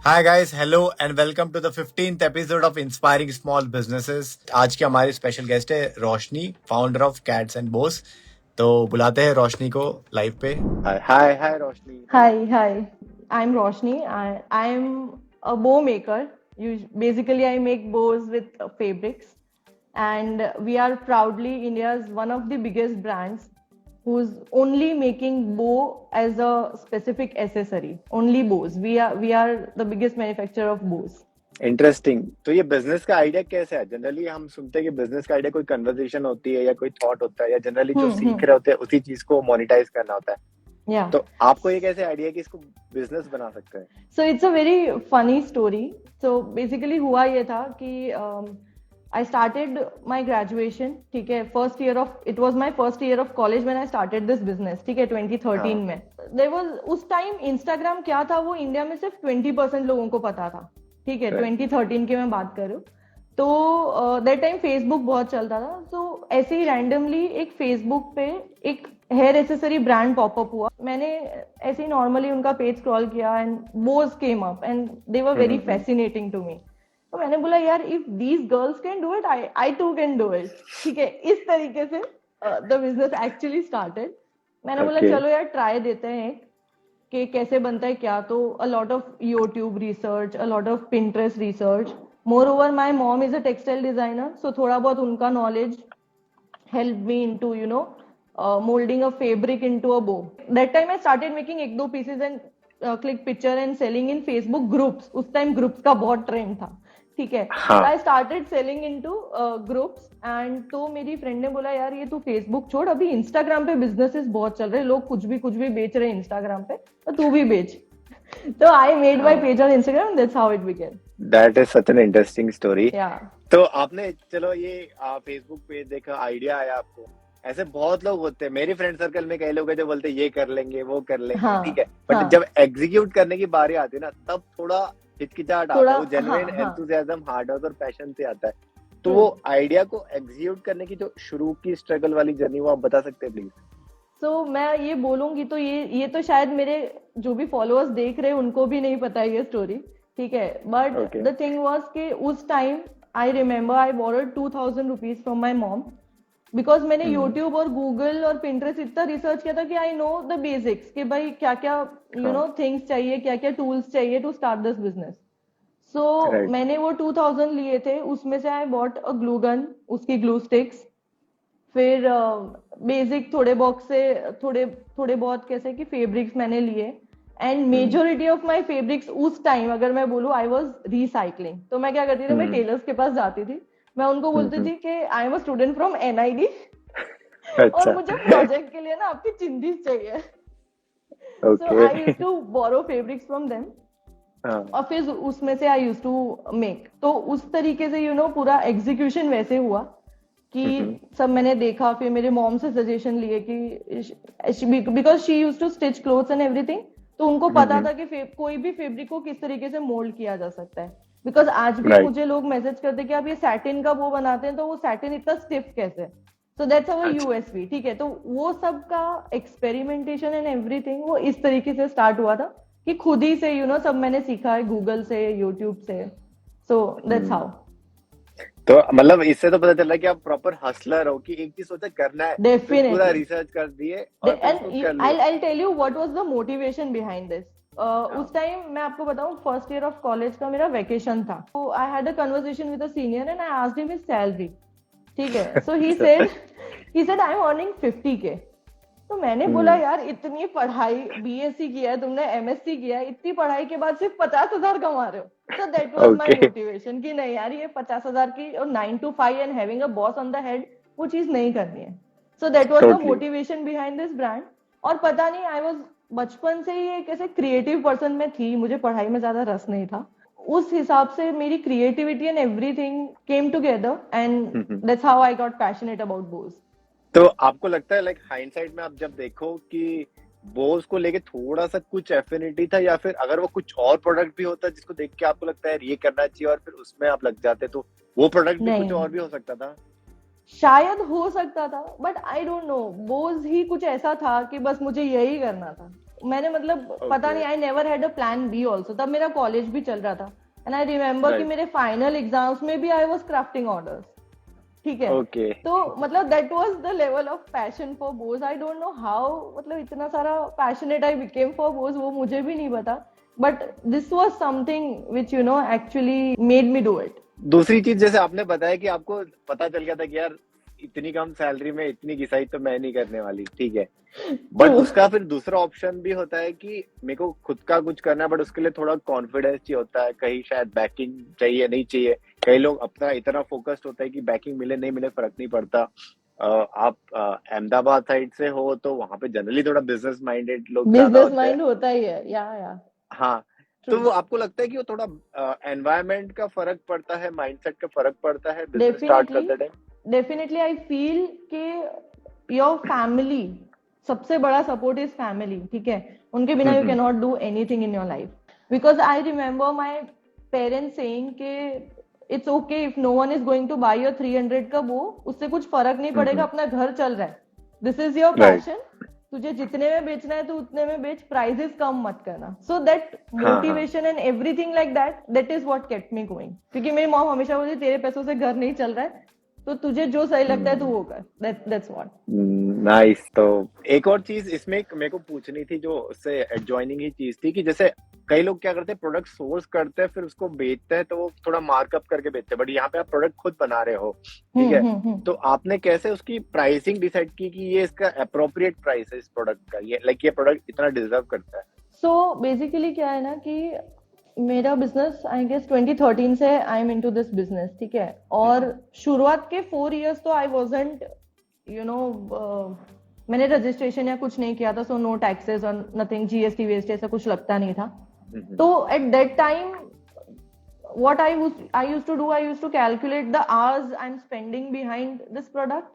Hi guys, hello and welcome to the 15th episode of Inspiring Small Businesses. आज की हमारी special guest है Roshni, founder of Cats and Bows. तो बुलाते हैं रोशनी को लाइव पे. Hi, Roshni. Hi. I'm Roshni. I'm a bow maker. Basically, I make bows with fabrics, and we are proudly India's one of the biggest brands who's only making bow as a specific accessory. Only bows. We are the biggest manufacturer of bows. Interesting. तो ये business का idea कैसे है? Generally हम सुनते हैं कि business का आइडिया कोई कन्वर्सेशन होती है या कोई थॉट होता है या जनरली जो सीख रहे होते हैं उसी चीज को मोनेटाइज करना होता है। Yeah. तो आपको ये कैसे आइडिया कि इसको बिजनेस बना सकते हैं? So it's a very funny story. So basically हुआ ये था कि I started my graduation, ठीक है, it was my first year of college when I started this business, ठीक है, 2013 में. There was उस टाइम Instagram क्या था वो इंडिया में सिर्फ 20% लोगों को पता था, ठीक है, 2013 की मैं बात कर रही हूँ. तो दैट टाइम फेसबुक बहुत चलता था. तो ऐसे ही रैंडमली एक फेसबुक पे एक हेयर एसेसरी ब्रांड पॉपअप हुआ. मैंने ऐसे ही नॉर्मली उनका पेज स्क्रॉल किया and bows came up and they were very fascinating to me. तो मैंने बोला यार if these girls can do it I too can do it. ठीक है, इस तरीके से द बिजनेस एक्चुअली स्टार्टेड. मैंने बोला चलो यार ट्राई देते हैं कि कैसे बनता है क्या. तो a lot of YouTube research, a lot of Pinterest research. Moreover my mom is a textile designer, so थोड़ा बहुत उनका knowledge helped me into molding a fabric into a bow. That time I started making एक दो pieces and click picture and selling in Facebook groups. उस time groups का बहुत trend था, ठीक है. हाँ. I started selling into groups and तो मेरी friend ने बोला यार ये तू Facebook छोड़, अभी Instagram पे businesses बहुत चल रहे हैं, लोग कुछ भी बेच रहे हैं Instagram पे, तो तू भी बेच. तो I made my page on Instagram and that's how it began. That is such an interesting story. Yeah. तो आपने चलो ये फेसबुक पेज देखा, आइडिया आया आपको. ऐसे बहुत लोग होते हैं, मेरे फ्रेंड सर्कल में कई लोग हैं जो बोलते हैं ये कर लेंगे वो कर लेंगे, हाँ, ठीक है, बट जब एग्जीक्यूट करने की बारी आती है ना तब थोड़ा हिचकिचाहट आता है. वो जेन्युइन एंथुसियाज्म, हार्ड वर्क और पैशन से आता है. तो वो आइडिया को एग्जीक्यूट करने की जो शुरू की स्ट्रगल वाली जर्नी वो आप बता सकते हैं प्लीज? तो मैं ये बोलूंगी तो ये तो शायद मेरे जो भी फॉलोअर्स देख रहे हैं उनको भी नहीं पता है ये स्टोरी, ठीक है. बट द थिंग वाज कि उस time I remember I borrowed 2000 rupees from my mom because मैंने यूट्यूब और गूगल और पिंटरेस्ट इतना रिसर्च किया था कि आई नो द बेसिक्स कि भाई क्या क्या थिंग्स चाहिए, क्या क्या टूल्स चाहिए टू स्टार्ट दिस बिजनेस. सो मैंने वो 2000 लिए थे. उसमें से I bought a glue gun, उसकी ग्लू स्टिक्स, फिर बेसिक थोड़े बॉक्स से थोड़े बहुत कैसे कि फेब्रिक्स मैंने लिए. And majority of my fabrics उस टाइम अगर मैं बोलूं आई वाज रिसाइकलिंग. तो मैं क्या करती थी, मैं टेलर्स के पास जाती थी, मैं उनको बोलती थी कि I am a student from NID और मुझे प्रोजेक्ट के लिए ना आपकी चिंदीज चाहिए. So I used to borrow fabrics from them और फिर उसमें से आई यूज्ड टू मेक. तो उस तरीके से पूरा एग्जीक्यूशन वैसे हुआ कि सब मैंने देखा. फिर मेरे मॉम से सजेशन लिए कि because she used to stitch clothes and everything. तो उनको पता था कि कोई भी फैब्रिक को किस तरीके से मोल्ड किया जा सकता है. बिकॉज आज भी मुझे लोग मैसेज करते कि आप ये सैटिन का वो बनाते हैं तो वो सैटिन इतना स्टिफ कैसे. सो दैट्स अवर यूएसपी, ठीक है. तो वो सब का एक्सपेरिमेंटेशन एंड एवरीथिंग वो इस तरीके से स्टार्ट हुआ था कि खुद ही से सब मैंने सीखा है गूगल से, यूट्यूब से. So that's how. तो मतलब इससे तो पता चल रहा है कि आप प्रॉपर हसलर हो कि एक चीज सोचा करना है, डेफिनेटली पूरा रिसर्च कर दिए और and I'll tell you what was the motivation behind this. उस टाइम मैं आपको बताऊं फर्स्ट ईयर ऑफ कॉलेज का मेरा वेकेशन था. तो I had a conversation with a senior and I asked him his salary, ठीक है. So he said I am earning 50K. तो मैंने बोला यार इतनी पढ़ाई, बीएससी किया है तुमने, एमएससी किया है, इतनी पढ़ाई के बाद सिर्फ 50,000 कमा रहे हो. So that was my motivation कि नहीं यार ये 50,000 की और 9 to 5 and having a boss on the head वो चीज नहीं करनी है. So that was the motivation behind this brand. और पता नहीं आई वाज बचपन से ही एक ऐसे क्रिएटिव पर्सन में थी, मुझे पढ़ाई में ज्यादा रस नहीं था. उस हिसाब से मेरी creativity and everything came together and that's how I got passionate about bows. तो आपको लगता है लाइक हाइंडसाइट में आप जब देखो कि बोस को लेके थोड़ा सा कुछ एफिनिटी था या फिर अगर वो कुछ और प्रोडक्ट भी होता जिसको देख के आपको लगता है ये करना चाहिए और फिर उसमें आप लग जाते तो वो प्रोडक्ट भी कुछ और भी हो सकता था? शायद हो सकता था बट आई डोंट नो. बोज ही कुछ ऐसा था कि बस मुझे यही करना था. मैंने मतलब पता नहीं, I never had a plan B also. तब मेरा कॉलेज भी चल रहा था एंड आई रिमेम्बर कि मेरे फाइनल एग्जाम्स में भी आई वाज क्राफ्टिंग ऑर्डर्स, ठीक है। ओके। तो मतलब that was the level of passion for Bose. I don't know how, मतलब इतना सारा passionate I became for Bose, वो मुझे भी नहीं पता, but this was something which you know actually made me do it. दूसरी चीज, जैसे आपने बताया कि आपको पता चल गया था कि यार इतनी कम सैलरी में इतनी घिसाई तो मैं नहीं करने वाली, ठीक है, बट उसका फिर दूसरा ऑप्शन भी होता है कि मेरे को खुद का कुछ करना है, बट उसके लिए थोड़ा कॉन्फिडेंस चाहिए होता है, कहीं शायद बैकिंग चाहिए, नहीं चाहिए। कई लोग अपना इतना फोकस्ड होता है कि बैकिंग मिले नहीं मिले फर्क नहीं पड़ता। आप अहमदाबाद साइड से हो तो वहां पे जनरली थोड़ा बिजनेस माइंडेड लोग ज्यादा बिजनेस होते हैं। माइंड होता ही है, या हाँ, तो वो आपको लगता है कि वो थोड़ा एनवायरनमेंट का फर्क पड़ता है, माइंडसेट का फर्क पड़ता है बिजनेस स्टार्ट करते टाइम? डेफिनेटली आई फील कि योर फैमिली, सबसे बड़ा सपोर्ट इज फैमिली, ठीक है। उनके बिना you can not do anything in your life, because I remember my parents saying कि it's okay if no one is going to buy your 300 का वो, उससे कुछ फर्क नहीं पड़ेगा, अपना घर चल रहा है, दिस इज योर पैशन, तुझे जितने में बेचना है तो उतने में बेच, प्राइसेस कम मत करना। So that motivation and everything like that is what kept me going. क्योंकि मेरी मॉम हमेशा बोलती तेरे पैसों से घर नहीं चल रहा है, तो तुझे जो सही लगता है तू वो कर, दैट्स व्हाट। नाइस। तो एक और चीज इसमें मेरे को पूछनी थी, जो उससे एडजॉइनिंग ही चीज थी, कि जैसे कई लोग क्या करते हैं, प्रोडक्ट सोर्स करते हैं फिर उसको बेचते हैं, तो वो थोड़ा मार्कअप करके बेचते हैं, बट यहाँ पे आप प्रोडक्ट खुद बना रहे हो, ठीक है, तो आपने कैसे उसकी प्राइसिंग डिसाइड की कि ये इसका अप्रोप्रिएट प्राइस है इस प्रोडक्ट का, ये लाइक ये प्रोडक्ट इतना डिजर्व करता है? सो बेसिकली क्या है ना कि मेरा बिजनेस आई गेस 2013 से I am into this business, ठीक है। और शुरुआत के 4 इयर्स तो आई वाजंट यू नो, मैंने रजिस्ट्रेशन या कुछ नहीं किया था, सो नो टैक्सेस और नथिंग, जीएसटी वेस्ट ऐसा कुछ लगता नहीं था। तो at that time what I used to do, I used to calculate the hours I'm spending behind this product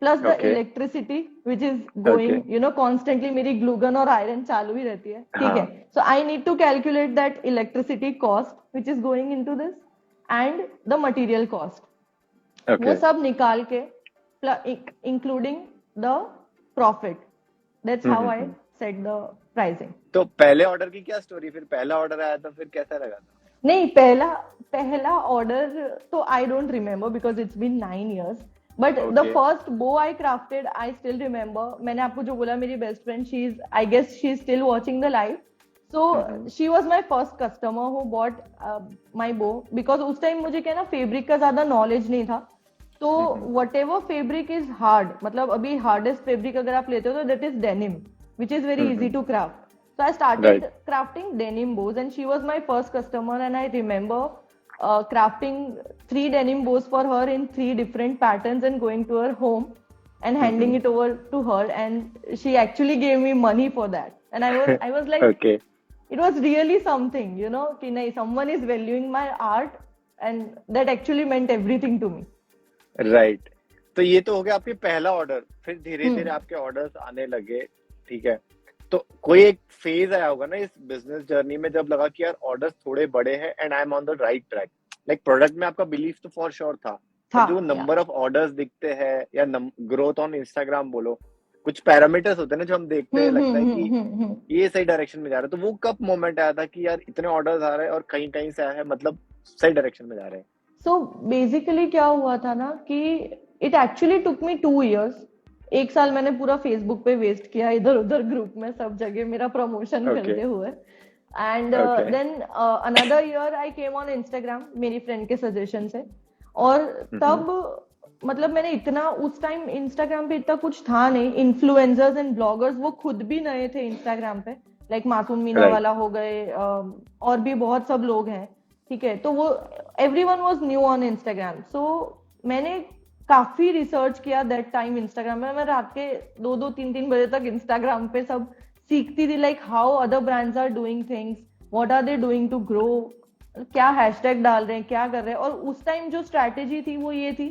plus the electricity which is going, you know, constantly मेरी glue gun और iron चालू ही रहती है, ठीक है। So I need to calculate that electricity cost which is going into this and the material cost. वो सब निकाल के including the profit. That's how I set the pricing. तो पहले ऑर्डर की क्या स्टोरी? फिर पहला ऑर्डर आया था, फिर कैसा लगा था? नहीं, पहला ऑर्डर तो I don't remember because it's been 9 years, but the first bow I crafted I still remember. मैंने आपको जो बोला, मेरी best friend, she is, I guess she is still watching the live, so she was my first customer who bought my bow, because उस time मुझे क्या ना fabric का ज्यादा नॉलेज नहीं था, तो whatever fabric is hard, मतलब अभी हार्डेस्ट फेब्रिक अगर आप लेते हो तो that is denim which is very easy to craft. So I started crafting denim bows and she was my first customer, and I remember crafting 3 denim bows for her in 3 different patterns and going to her home and handing it over to her, and she actually gave me money for that, and I was like it was really something, you know, कि नहीं, someone is valuing my art and that actually meant everything to me. Right. तो ये तो हो गया आपके पहला order, फिर धीरे धीरे आपके ऑर्डर्स आने लगे, ठीक है। तो कोई एक फेज आया होगा ना इस बिजनेस जर्नी में जब लगा कि यार ऑर्डर्स थोड़े बड़े हैं and I am on the right track, like product में आपका बिलीफ तो फॉर श्योर था, जो नंबर ऑफ ऑर्डर्स दिखते हैं या ग्रोथ ऑन इंस्टाग्राम बोलो, कुछ पैरामीटर्स होते हैं ना जो हम देखते हैं, लगता है कि ये सही डायरेक्शन में जा रहा है। तो वो कब मोमेंट आया था कि यार इतने ऑर्डर्स आ रहे हैं और कहीं कहीं से आया है, मतलब सही डायरेक्शन में जा रहे हैं? सो बेसिकली क्या हुआ था ना कि it actually took me 2 years. 1 साल मैंने पूरा फेसबुक पे वेस्ट किया, इधर उधर ग्रुप में सब जगह मेरा प्रमोशन करते हुए, and then another year I came on Instagram मेरी फ्रेंड के सजेशन से, और तब मतलब मैंने इतना, उस टाइम इंस्टाग्राम पे इतना कुछ था नहीं, इन्फ्लुएंसर्स एंड ब्लॉगर्स वो खुद भी नए थे इंस्टाग्राम पे, लाइक मासूम मीना वाला हो गए, और भी बहुत सब लोग हैं, ठीक है। तो वो everyone was new on Instagram, so मैंने काफी रिसर्च किया दैट टाइम इंस्टाग्राम में। मैं रात के 2-2, 3-3 बजे तक इंस्टाग्राम पे सब सीखती थी, like how other brands are doing things, what are they doing to grow, क्या हैशटैग डाल रहे हैं, क्या कर रहे हैं। और उस टाइम जो स्ट्रैटेजी थी वो ये थी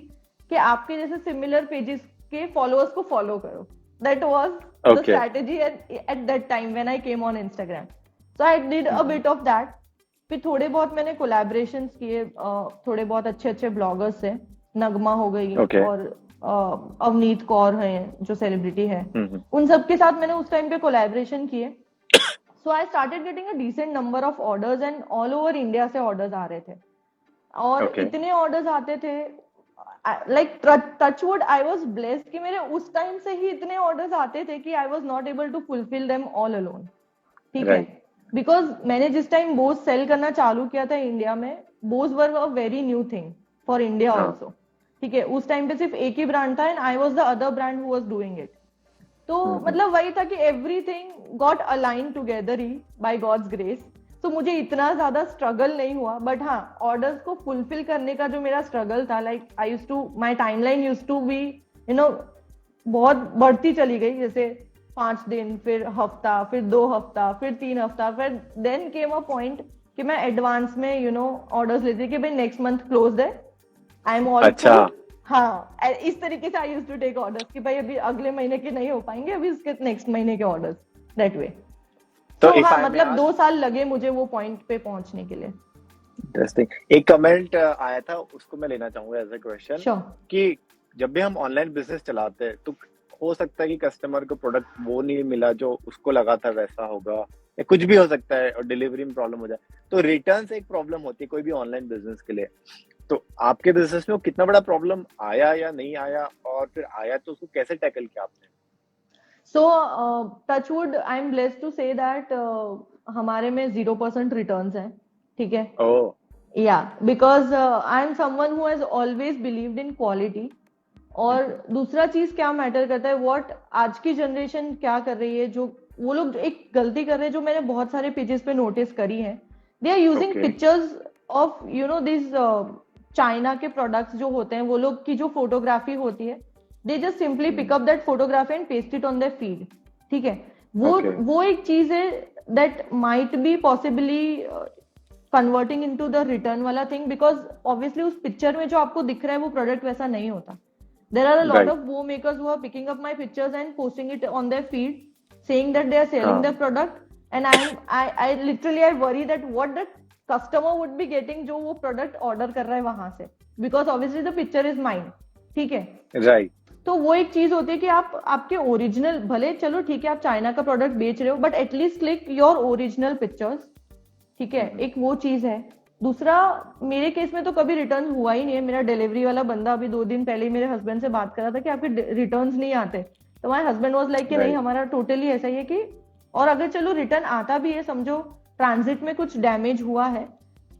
कि आपके जैसे सिमिलर पेजेस के फॉलोअर्स को फॉलो करो, that was the strategy at that time when I came on Instagram. So I did a bit of that. फिर थोड़े बहुत मैंने कोलैबोरेशंस किए थोड़े बहुत अच्छे अच्छे ब्लॉगर्स से, नगमा हो गई और अवनीत कौर हैं जो सेलिब्रिटी है, उन सब के साथ मैंने उस टाइम पे कोलैबोरेशन किए। So I started getting a decent number of orders and all over India से orders आ रहे थे और Okay. इतने orders आते थे like touch wood I was blessed कि मेरे उस time से ही इतने orders आते थे कि I was not able to fulfill them all alone. ठीक है Right. because मैंने जिस time Bose sell करना चालू किया था इंडिया में Bose were a very new thing for India हाँ. also. ठीक है उस टाइम पे सिर्फ एक ही ब्रांड था and I was the other brand who was doing it तो मतलब वही था कि एवरीथिंग गॉट अलाइन टुगेदर ही बाय गॉड्स ग्रेस तो मुझे इतना ज्यादा स्ट्रगल नहीं हुआ बट हाँ ऑर्डर्स को फुलफिल करने का जो मेरा स्ट्रगल था like I used to my timeline used to be you know बहुत बढ़ती चली गई जैसे 5 दिन फिर हफ्ता फिर 2 हफ्ता फिर 3 हफ्ता फिर देन केम अ पॉइंट कि मैं एडवांस में यू नो ऑर्डर्स लेती कि भाई नेक्स्ट मंथ क्लोज है आई एम ऑल अच्छा हाँ इस तरीके से I used to take orders कि भाई अभी अगले महीने के नहीं हो पाएंगे अभी इसके नेक्स्ट महीने के ऑर्डर्स दैट वे तो हाँ मतलब 2 साल लगे मुझे वो पॉइंट पे पहुंचने के लिए इंटरेस्टिंग एक कमेंट आया था उसको मैं लेना चाहूंगा एज अ क्वेश्चन Sure. कि जब भी हम ऑनलाइन बिजनेस चलाते हैं तो हो सकता है कि कस्टमर को प्रोडक्ट वो नहीं मिला जो उसको लगा था वैसा होगा या कुछ भी हो सकता है और डिलीवरी में प्रॉब्लम हो जाए तो रिटर्न एक प्रॉब्लम होती है कोई भी ऑनलाइन बिजनेस के लिए तो आपके बिजनेस में वो कितना बड़ा प्रॉब्लम आया या नहीं आया और फिर आया तो उसको कैसे टैकल किया आपने so touch wood I am blessed to say that हमारे में 0% रिटर्न्स हैं ठीक है oh yeah because I am someone who has always believed in quality और दूसरा चीज क्या मैटर करता है व्हाट आज की जनरेशन क्या कर रही है जो वो लोग एक गलती कर रहे हैं जो मैंने बहुत सारे पेजेस पे नोटिस करी है they are using Okay. Pictures of you know this China के प्रोडक्ट्स जो होते हैं वो लोग की जो फोटोग्राफी होती है they just simply pick up that photography and paste it on their feed ठीक है Okay. वो एक चीज है that might be possibly converting into the return वाला थिंग बिकॉज ऑब्वियसली उस पिक्चर में जो आपको दिख रहा है वो प्रोडक्ट वैसा नहीं होता there are a lot Right. of bow makers who are picking up my pictures and posting it on their feed saying that they are selling their product and I literally I worry that what the customer would be getting जो वो product order कर रहा है वहां से because obviously the picture is mine ठीक है right तो वो एक चीज होती है कि आप आपके ओरिजिनल भले चलो ठीक है आप चाइना का प्रोडक्ट बेच रहे हो but at least click your original pictures ठीक है एक वो चीज है दूसरा मेरे केस में तो कभी रिटर्न हुआ ही नहीं है मेरा डिलीवरी वाला बंदा अभी 2 दिन पहले ही मेरे हस्बैंड से बात कर रहा था कि आपके रिटर्न्स नहीं आते तो माय हस्बैंड वाज लाइक कि नहीं हमारा टोटली ऐसा ही है कि और अगर चलो रिटर्न आता भी है समझो ट्रांजिट में कुछ डैमेज हुआ है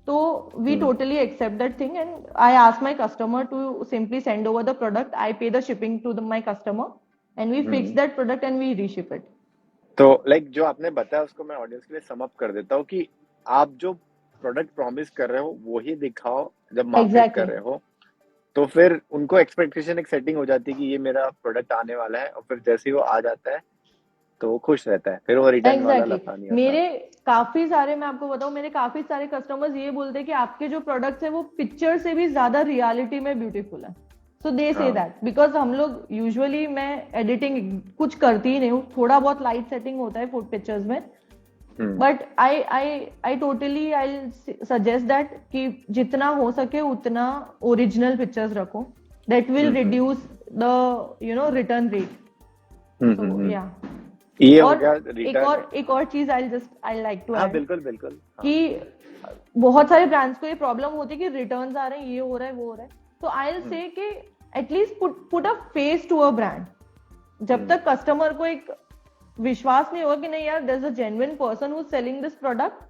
तो we totally accept that thing and I ask my customer to simply send over the product I pay the shipping to my customer and we fix that product and we reship it तो like जो आपने बताया उसको मैं audience के लिए sum up कर देता हूँ कि आप जो प्रोडक्ट प्रॉमिस कर रहे हो वो ही दिखाओ जब मार्केट कर रहे हो तो फिर उनको एक्सपेक्टेशन एक सेटिंग हो जाती है कि ये मेरा प्रोडक्ट आने वाला है और फिर जैसे ही वो आ जाता है तो वो खुश रहता है फिर वो रिटर्न वाला लफड़ा नहीं आता मेरे काफी सारे मैं आपको बताऊं मेरे काफी सारे कस्टमर्स ये बोलते हैं कि आपके जो प्रोडक्ट्स है वो पिक्चर से भी ज्यादा रियलिटी में ब्यूटीफुल है सो दे से दैट बिकॉज हम लोग यूजुअली मैं एडिटिंग कुछ करती ही नहीं हूँ थोड़ा बहुत लाइट सेटिंग होता है फोटो पिक्चर्स में but I totally I suggest that कि जितना हो सके उतना ओरिजिनल पिक्चर्स रखो that will reduce the you know return rate या ये हो और गया एक और चीज आई लाइक टू ऐड बिल्कुल बिल्कुल कि बहुत सारे ब्रांड्स को ये प्रॉब्लम होती है कि रिटर्न्स आ रहे हैं ये हो रहा है वो हो रहा है तो आई विल से कि at least put a face to a brand जब तक कस्टमर को एक विश्वास नहीं होगा कि नहीं यार there is a genuine person who is selling this product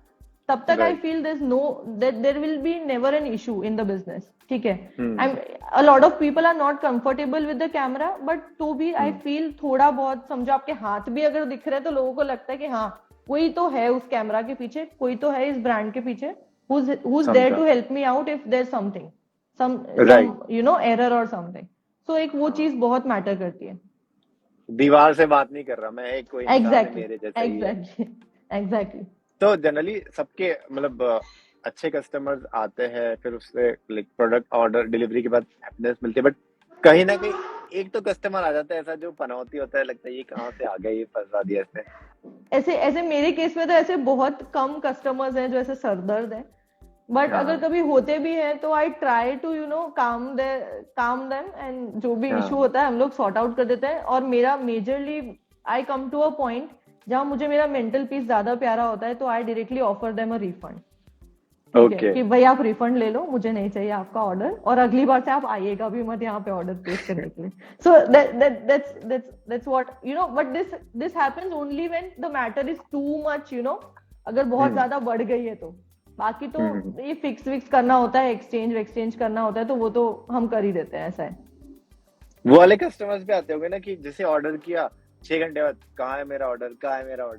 तब तक I feel there will be never an issue in the business ठीक है a lot of people are not comfortable with the camera but तो भी I feel थोड़ा बहुत समझो आपके हाथ भी अगर दिख रहे हैं तो लोगों को लगता है कि हाँ कोई तो है उस कैमरा के पीछे कोई तो है इस ब्रांड के पीछे who's there to help me out if there's something some you know error or something so एक वो चीज बहुत मैटर करती है दीवार से बात नहीं कर रहा मैं एक कोई इंसान है मेरे जैसा ही है एग्जैक्टली तो जनरली सबके मतलब अच्छे कस्टमर्स आते हैं फिर उससे लाइक प्रोडक्ट ऑर्डर डिलीवरी के बाद हैप्पीनेस मिलती है बट कहीं ना कहीं एक तो कस्टमर आ जाता है ऐसा जो पनौती होता है लगता है ये कहाँ से आ गया ये फंसा दिया इसने ऐसे मेरे केस में तो ऐसे बहुत कम कस्टमर्स हैं जो ऐसे सरदर्द है बट अगर कभी होते भी हैं तो I try to you know calm them and जो भी इशू होता है हम लोग सॉर्ट आउट कर देते हैं और मेरा majorly I come to a point जहाँ मुझे मेरा मेंटल पीस ज्यादा प्यारा होता है, तो I directly offer them a refund. ठीक है ओके कि भाई आप रिफंड ले लो, मुझे नहीं चाहिए आपका ऑर्डर, और अगली बार से आप आइएगा भी मत यहाँ पे ऑर्डर प्लेस करने के लिए। सो that's what you know, but this happens only when the matter is too much, you know, अगर बहुत ज्यादा बढ़ गई है तो। बाकी तो ये फिक्स करना होता है, एक्सचेंज करना होता है, तो वो तो हम कर ही देते हैं, ऐसा है। वो वाले कस्टमर्स भी आते होंगे ना कि जैसे ऑर्डर किया 6 घंटे बाद, कहाँ है मेरा ऑर्डर,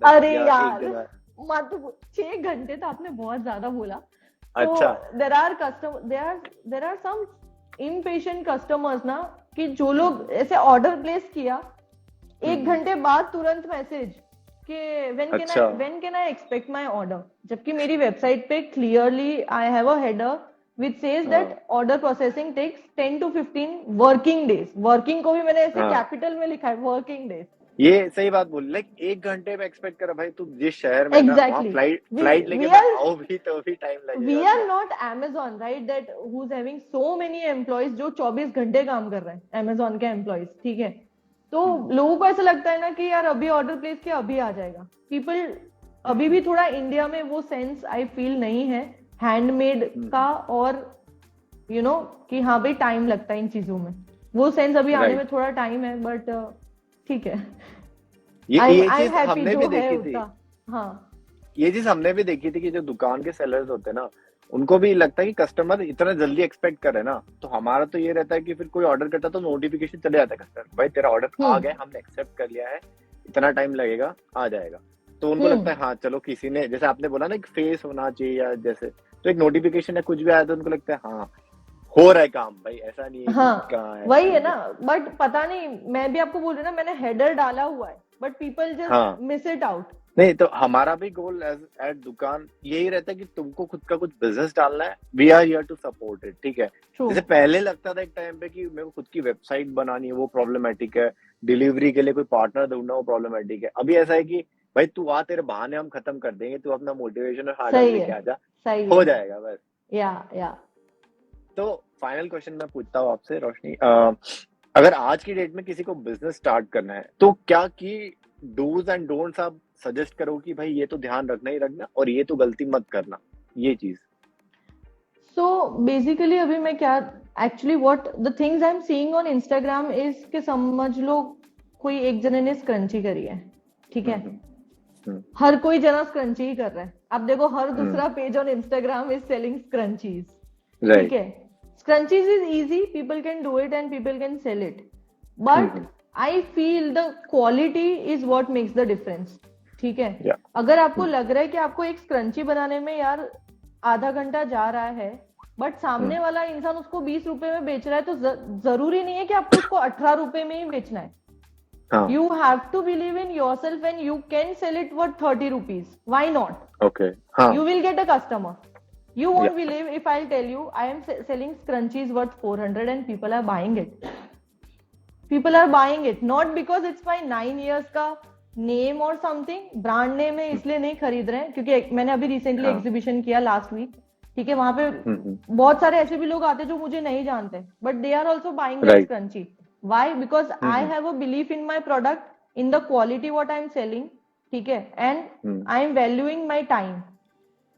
अरे या यार 1 दिन बाद? मत 6 घंटे तो आपने बहुत ज्यादा बोला। अच्छा there are some impatient customers ना, कि जो लोग ऐसे ऑर्डर प्लेस किया 1 घंटे बाद तुरंत मैसेज कि when can I expect my order, जबकि मेरी वेबसाइट पे clearly I have a header which says that order processing takes 10 to 15 working days। Working को भी मैंने ऐसे कैपिटल में लिखा है, वर्किंग डेज। ये सही बात बोली, लाइक 1 घंटे में एक्सपेक्ट कर भाई, तू जिस शहर में ना वहाँ फ्लाइट लेके आओ भी तो भी टाइम लगेगा। We are not Amazon, right, that who is having so many employees जो 24 घंटे काम कर रहे हैं, Amazon के एम्प्लॉइज, ठीक है। तो लोगों को ऐसा लगता है ना कि यार अभी ऑर्डर प्लेस किया अभी आ जाएगा। पीपल अभी भी थोड़ा इंडिया में वो सेंस आई फील नहीं है हैंडमेड का, और यू नो कि हाँ भाई टाइम लगता है इन चीजों में, वो सेंस अभी आने में थोड़ा टाइम है, बट ठीक है। ये चीज हमने भी देखी थी। हाँ, ये चीज हमने भी देखी थी कि जो दुकान के सेलर्स होते हैं ना, उनको भी लगता है कि कस्टमर इतना जल्दी एक्सपेक्ट कर रहे हैं ना, तो हमारा तो ये रहता है कि फिर कोई ऑर्डर करता तो नोटिफिकेशन चले जाता है कस्टमर, भाई तेरा ऑर्डर आ गया, हमने एक्सेप्ट कर लिया है, इतना टाइम लगेगा, आ जाएगा। तो उनको लगता है हाँ चलो किसी ने, जैसे आपने बोला ना एक फेस होना चाहिए या जैसे, तो एक नोटिफिकेशन या कुछ भी आया तो उनको लगता है हाँ हो रहा है काम, भाई ऐसा नहीं है हाँ वही है ना। बट पता नहीं, मैं भी आपको बोल रही हूँ ना, मैंने हेडर डाला हुआ है, but people just miss it out. नहीं तो हमारा भी गोल एट दुकान यही रहता है कि तुमको खुद का कुछ बिजनेस डालना है, we are here to support it, ठीक है। जैसे पहले लगता था एक टाइम पे कि मेरे को खुद की वेबसाइट बनानी है, वो प्रॉब्लमेटिक है, डिलीवरी के लिए कोई पार्टनर ढूंढना वो प्रॉब्लमेटिक है। अभी ऐसा है कि भाई तू आ, तेरे बहाने हम खत्म कर देंगे, तू अपना मोटिवेशन और हार्ड वर्क लेके आ जा, हो जाएगा बस। या तो फाइनल क्वेश्चन मैं पूछता हूँ आपसे रोशनी, अगर आज की डेट में किसी को बिजनेस स्टार्ट करना है तो क्या की डूज एंड डोंट्स आप सजेस्ट करो कि भाई ये तो ध्यान रखना ही रखना और ये तो गलती मत करना, ये चीज? सो बेसिकली अभी मैं क्या, actually what the things I am seeing on Instagram is कि समझ लो कोई एक जने ने स्क्रंची करी है, ठीक है, हर कोई जना स्क्रंची ही कर रहा है। अब देखो हर दूसरा page on Instagram is selling scrunchies, ठीक है। Scrunchies is easy, people can do it and people can sell it, but I feel the quality is what makes the difference, ठीक है। अगर आपको लग रहा है कि आपको एक स्क्रंची बनाने में यार आधा घंटा जा रहा है, बट सामने वाला इंसान उसको 20 रुपए में बेच रहा है, तो जरूरी नहीं है कि आपको उसको 18 रुपए में ही बेचना है। You have to believe in yourself and you can sell it for 30 rupees. Why not? Okay. You will get a customer. You won't believe if I'll tell you I am selling scrunchies worth 400 and people are buying it. People are buying it not because it's my 9 years का name or something. Brand name है इसलिए नहीं खरीद रहे हैं, क्योंकि मैंने अभी recently exhibition किया last week, ठीक है। वहां पे बहुत सारे ऐसे भी लोग आते हैं जो मुझे नहीं जानते, but they are also buying the scrunchie. Why? Because I have a belief in my product, in the quality what I am selling, ठीक है, and I am valuing my time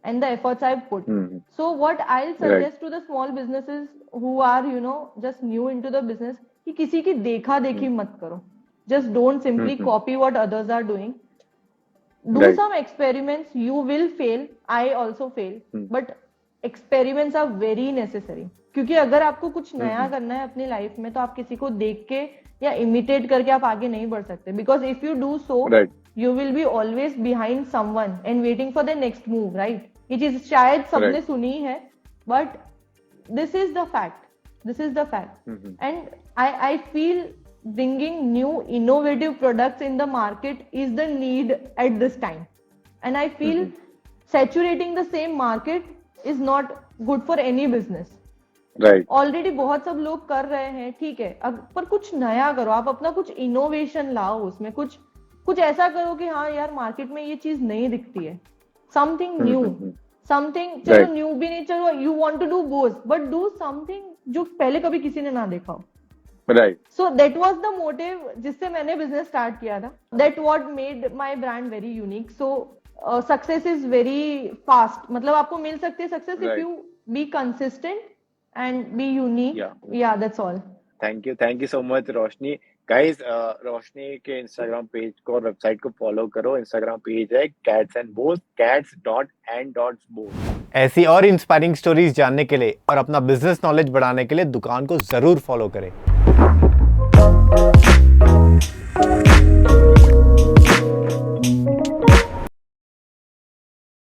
and the efforts I have put. So what I'll suggest to the small businesses who are, you know, just new into the business, कि किसी की देखा देखी मत करो. Just don't simply copy what others are doing. Do some experiments. You will fail. I also fail. But experiments are very necessary. क्योंकि अगर आपको कुछ नया करना है अपनी लाइफ में, तो आप किसी को देख के या इमिटेट करके आप आगे नहीं बढ़ सकते, because if you do so you will be always behind someone and waiting for the next move, right. ये चीज शायद सबने सुनी है, but this is the fact and I feel bringing new innovative products in the market is the need at this time, and I feel saturating the same market is not good for any business. Already बहुत सब लोग कर रहे हैं, ठीक है, अब पर कुछ नया करो, आप अपना कुछ इनोवेशन लाओ, उसमें कुछ ऐसा करो कि हाँ यार मार्केट में ये चीज नहीं दिखती है, समथिंग न्यू, समथिंग, चलो न्यू भी नहीं, चलो you want to do both, but do something जो पहले कभी किसी ने ना देखा हो, right so that was the motive जिससे मैंने बिजनेस स्टार्ट किया था. That what made my brand very unique. So success is very fast. मतलब आपको मिल सकती है success if Right. You be consistent and be unique. या that's all. Thank you so much Roshni. Guys, Roshni के इंस्टाग्राम पेज को और वेबसाइट को फॉलो करो. इंस्टाग्राम पेज है कैट्स एंड बोस, cats.and.boss. ऐसी और इंस्पायरिंग स्टोरीज जानने के लिए और अपना बिजनेस नॉलेज बढ़ाने के लिए दुकान को जरूर फॉलो करें.